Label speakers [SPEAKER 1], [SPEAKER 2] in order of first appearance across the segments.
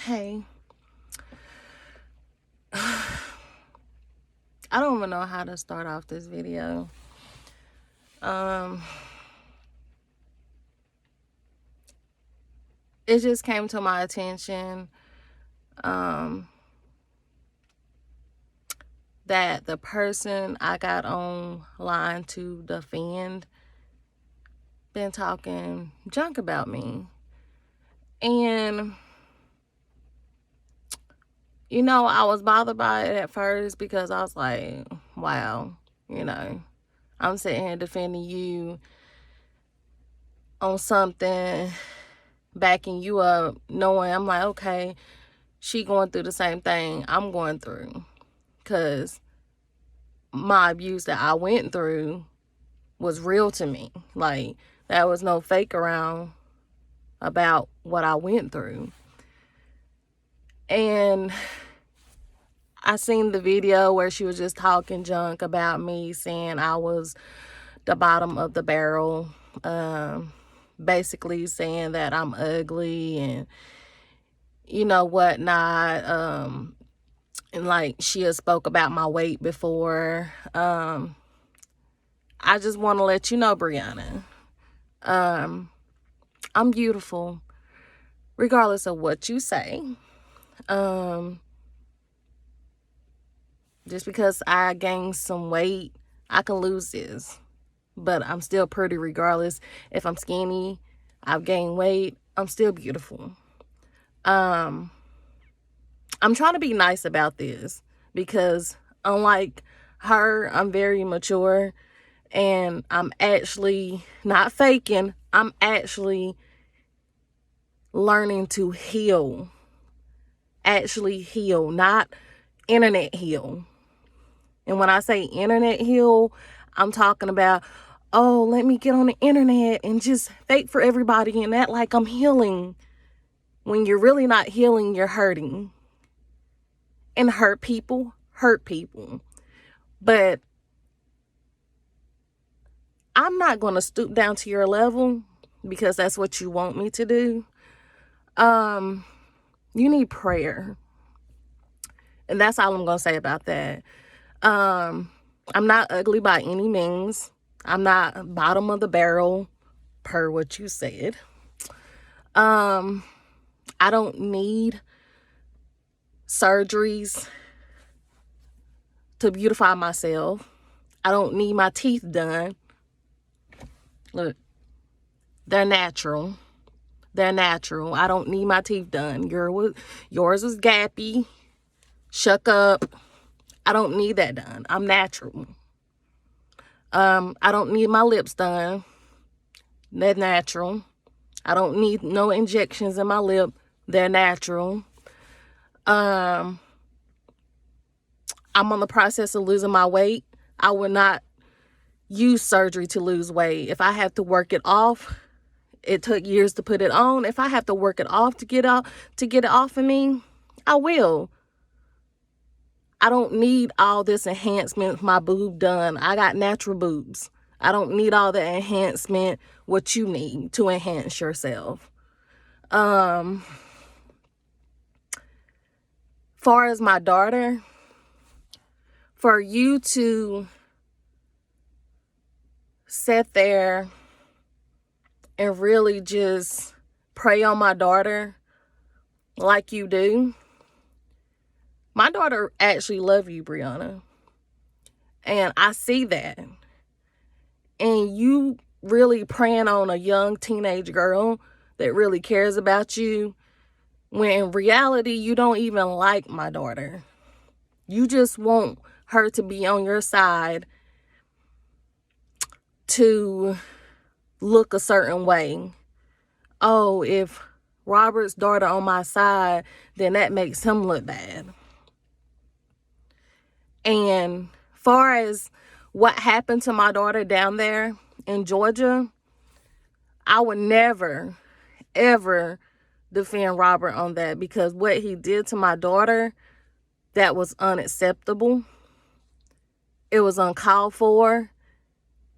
[SPEAKER 1] Hey, I don't even know how to start off this video. Um, it just came to my attention that the person I got online to defend been talking junk about me. And, I was bothered by it at first because I was like, wow, I'm sitting here defending you on something, backing you up, knowing I'm like, okay, she going through the same thing I'm going through. Because my abuse that I went through was real to me. Like, there was no fake around about what I went through. And I seen the video where she was just talking junk about me, saying I was the bottom of the barrel. Basically saying that I'm ugly and whatnot. And like she had spoke about my weight before. I just want to let you know, Brianna, I'm beautiful regardless of what you say. Just because I gained some weight, I can lose this, but I'm still pretty regardless. If I'm skinny, I've gained weight, I'm still beautiful. I'm trying to be nice about this because unlike her, I'm very mature and I'm actually not faking. I'm actually learning to heal. Actually heal, not internet heal. And when I say internet heal, I'm talking about, oh, let me get on the internet and just fake for everybody and act like I'm healing. When you're really not healing, you're hurting. And hurt people. But I'm not going to stoop down to your level because that's what you want me to do. You need prayer. And that's all I'm going to say about that. I'm not ugly by any means. I'm not bottom of the barrel, per what you said. I don't need surgeries to beautify myself. I don't need my teeth done. Look, they're natural. I don't need my teeth done. Yours was gappy. Shuck up. I don't need that done. I'm natural. I don't need my lips done. They're natural. I don't need no injections in my lip. They're natural. I'm on the process of losing my weight. I would not use surgery to lose weight. If I have to work it off, it took years to put it on. If I have to work it off to get it off of me, I will. I don't need all this enhancement, my boob done. I got natural boobs. I don't need all the enhancement, what you need to enhance yourself. Far as my daughter, for you to sit there and really just prey on my daughter like you do, my daughter actually loves you, Brianna. And I see that. And you really preying on a young teenage girl that really cares about you, when in reality, you don't even like my daughter. You just want her to be on your side to look a certain way. Oh, if Robert's daughter on my side, then that makes him look bad. And far as what happened to my daughter down there in Georgia, I would never, ever defend Robert on that, because what he did to my daughter, that was unacceptable. It was uncalled for,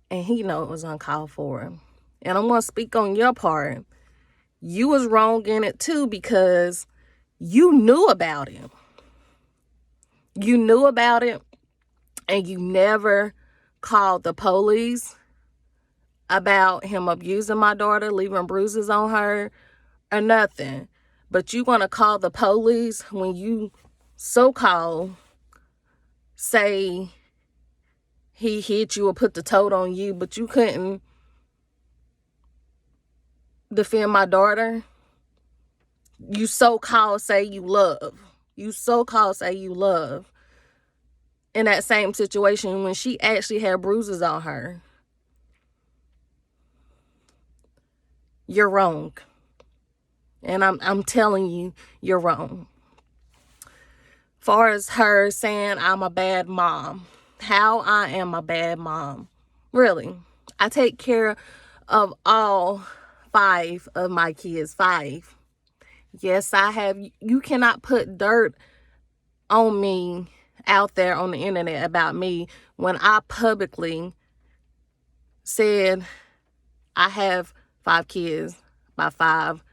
[SPEAKER 1] and he know it was uncalled for. And I'm going to speak on your part. You was wrong in it too, because You knew about it. You knew about it, and you never called the police about him abusing my daughter, leaving bruises on her, or nothing. But you want to call the police when you so-called say he hit you or put the tote on you, but you couldn't defend my daughter. You so-called say you love. You so-called say you love. In that same situation when she actually had bruises on her. You're wrong. And I'm telling you, you're wrong. Far as her saying I'm a bad mom. How I am a bad mom. Really. I take care of all 5 of my kids. 5. Yes, I have. You cannot put dirt on me out there on the internet about me when I publicly said I have 5 kids by 5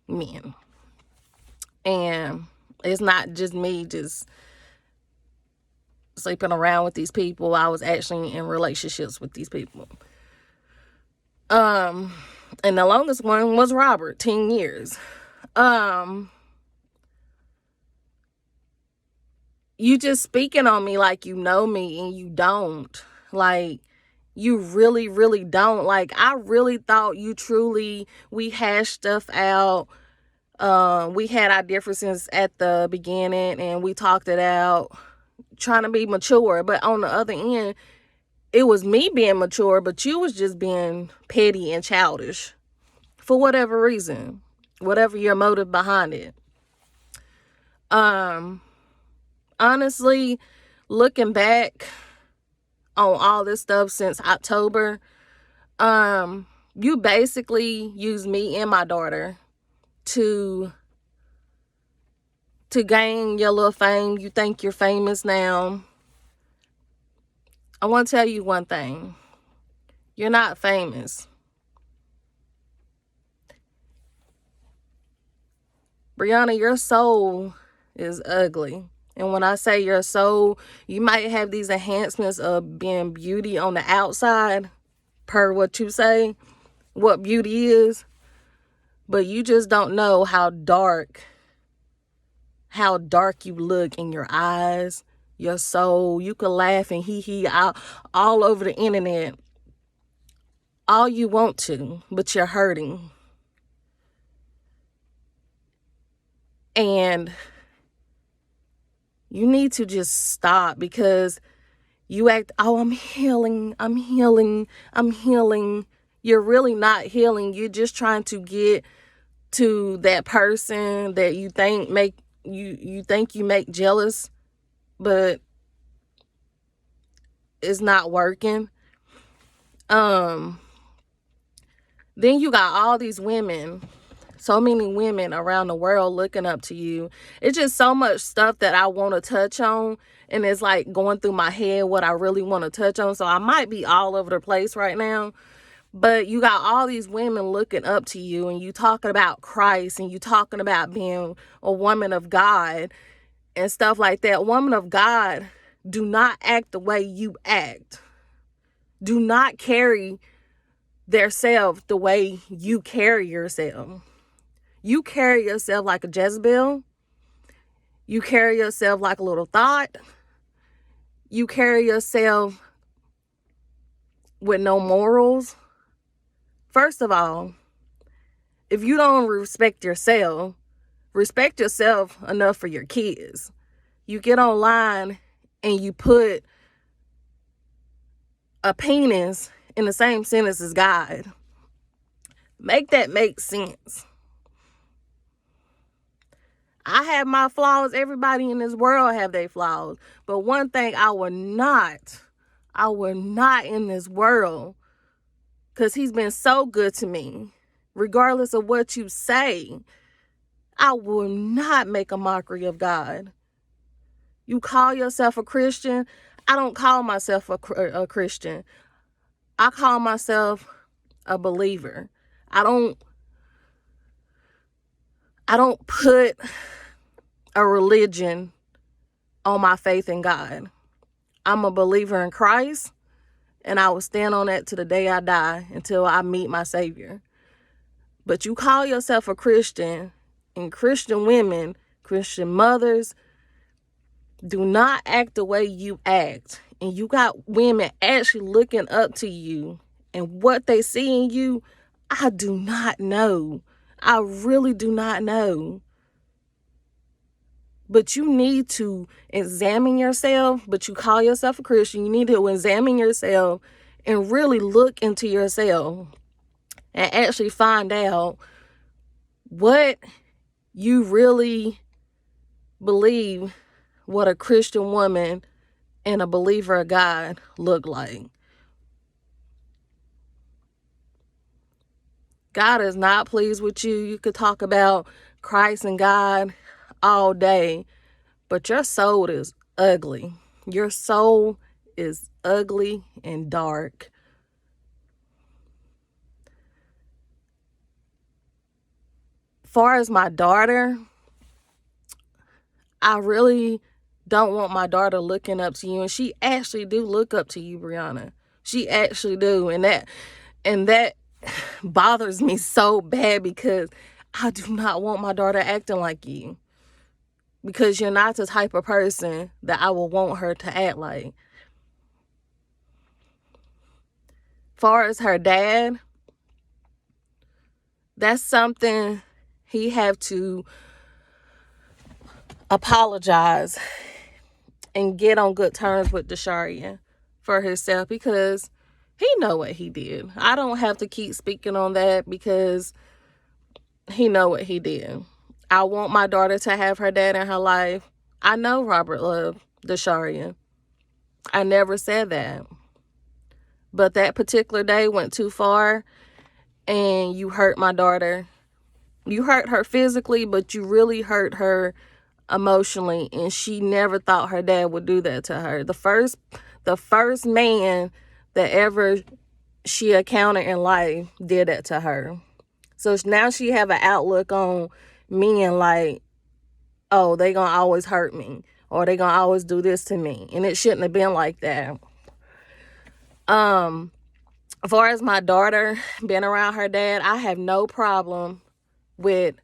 [SPEAKER 1] men. And it's not just me just sleeping around with these people. I was actually in relationships with these people. And the longest one was Robert, 10 years. You just speaking on me like you know me, and you don't. Like, you really, really don't. Like, I really thought you truly, we hashed stuff out. We had our differences at the beginning and we talked it out, trying to be mature. But on the other end, it was me being mature, but you was just being petty and childish for whatever reason, whatever your motive behind it. Honestly, looking back on all this stuff since October, you basically used me and my daughter to gain your little fame. You think you're famous now. I want to tell you one thing. You're not famous. Brianna, your soul is ugly. And when I say your soul, you might have these enhancements of being beauty on the outside, per what you say, what beauty is. But you just don't know how dark you look in your eyes, your soul. You can laugh and hee all over the internet all you want to, but you're hurting. And you need to just stop, because you act, oh, I'm healing. You're really not healing. You're just trying to get to that person that you think you make jealous, but it's not working. Then you got all these women, so many women around the world looking up to you. It's just so much stuff that I want to touch on, and it's like going through my head what I really want to touch on. So I might be all over the place right now. But you got all these women looking up to you, and you talking about Christ, and you talking about being a woman of God and stuff like that. Woman of God do not act the way you act. Do not carry theirself the way you carry yourself. You carry yourself like a Jezebel. You carry yourself like a little thought. You carry yourself with no morals. First of all, if you don't respect yourself enough for your kids. You get online and you put a penis in the same sentence as God. Make that make sense. I have my flaws. Everybody in this world have their flaws. But one thing I will not in this world, because he's been so good to me, regardless of what you say, I will not make a mockery of God. You call yourself a Christian. I don't call myself a Christian. I call myself a believer. I I don't put a religion on my faith in God. I'm a believer in Christ, and I will stand on that to the day I die until I meet my Savior. But you call yourself a Christian, and Christian women, Christian mothers, do not act the way you act. And you got women actually looking up to you, and what they see in you, I do not know. I really do not know. But you need to examine yourself. But you call yourself a Christian. You need to examine yourself and really look into yourself and actually find out what you really believe what a Christian woman and a believer of God look like. God is not pleased with you. You could talk about Christ and God all day, but your soul is ugly. Your soul is ugly and dark. Far as my daughter, I really don't want my daughter looking up to you, and she actually do look up to you, Brianna. She actually do, and that bothers me so bad, because I do not want my daughter acting like you, because you're not the type of person that I will want her to act like. Far as her dad, that's something he have to apologize and get on good terms with Desharia for herself, because he know what he did. I don't have to keep speaking on that, because he know what he did. I want my daughter to have her dad in her life. I know Robert loved Desharia. I never said that. But that particular day went too far, and you hurt my daughter. You hurt her physically, but you really hurt her emotionally, and she never thought her dad would do that to her. The first man that ever she encountered in life did that to her. So now she have an outlook on men like, oh, they gonna always hurt me, or they gonna always do this to me, and it shouldn't have been like that. As far as my daughter being around her dad, I have no problem with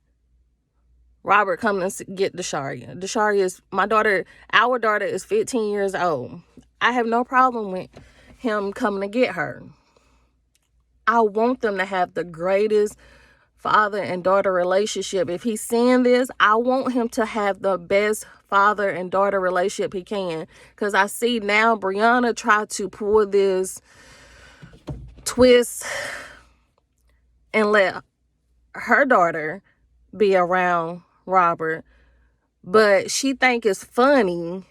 [SPEAKER 1] Robert coming to get Desharia. Desharia is my daughter. Our daughter is 15 years old. I have no problem with him coming to get her. I want them to have the greatest father and daughter relationship. If he's seeing this, I want him to have the best father and daughter relationship he can. Because I see now Brianna try to pull this twist and let her daughter be around Robert, but she think it's funny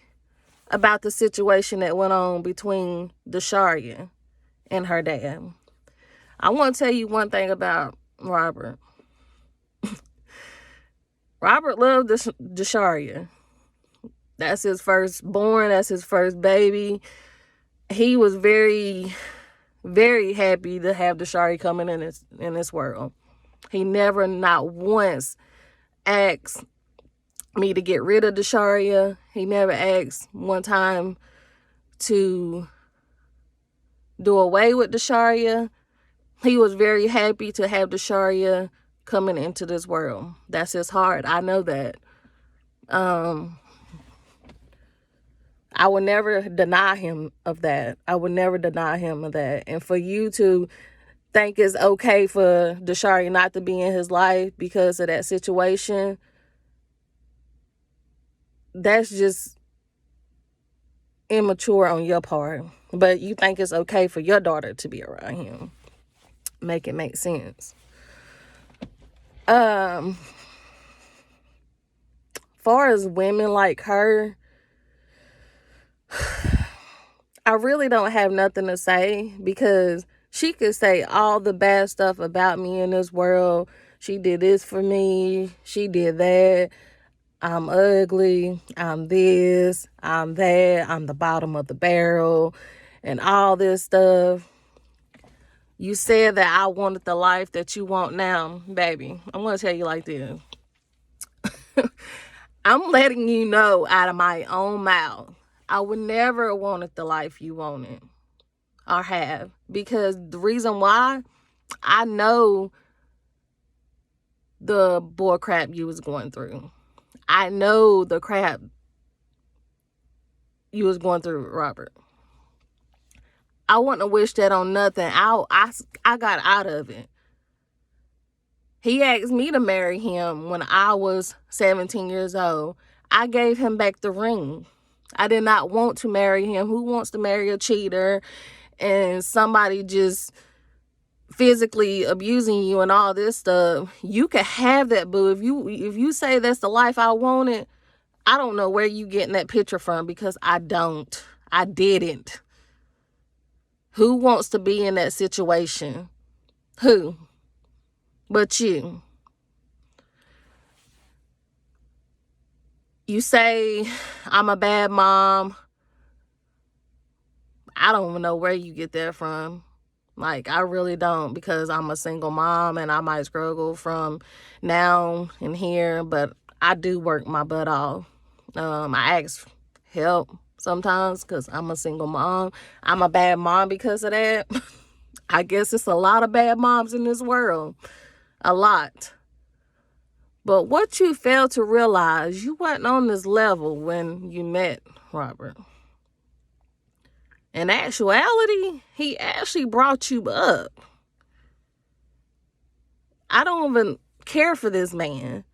[SPEAKER 1] about the situation that went on between Desharia and her dad. I want to tell you one thing about Robert. Robert loved Desharia. That's his firstborn. That's his first baby. He was very, very happy to have Desharia coming in this world. He never, not once, asked me to get rid of Desharia. He never asked one time to do away with Desharia. He was very happy to have Desharia coming into this world. That's his heart. I know that. I would never deny him of that. I would never deny him of that. And for you to think it's okay for Desharia not to be in his life because of that situation, that's just immature on your part. But you think it's okay for your daughter to be around him. Make it make sense. Far as women like her, I really don't have nothing to say, because she could say all the bad stuff about me in this world. She did this for me. She did that. I'm ugly. I'm this. I'm that. I'm the bottom of the barrel. And all this stuff. You said that I wanted the life that you want now, baby. I'm going to tell you like this. I'm letting you know out of my own mouth, I would never have wanted the life you wanted or have. Because the reason why, I know the bull crap you was going through. I know the crap you was going through, Robert. I wouldn't have wished that on nothing. I got out of it. He asked me to marry him when I was 17 years old. I gave him back the ring. I did not want to marry him. Who wants to marry a cheater and somebody just physically abusing you and all this stuff? You can have that, boo. If you say that's the life I wanted, I don't know where you getting that picture from, because I don't. I didn't. Who wants to be in that situation? Who? But you. You say I'm a bad mom. I don't even know where you get that from. Like, I really don't, because I'm a single mom and I might struggle from now and here, but I do work my butt off. I ask help sometimes because I'm a single mom. I'm a bad mom because of that. I guess it's a lot of bad moms in this world. A lot. But what you fail to realize, you wasn't on this level when you met Robert. In actuality, he actually brought you up. I don't even care for this man.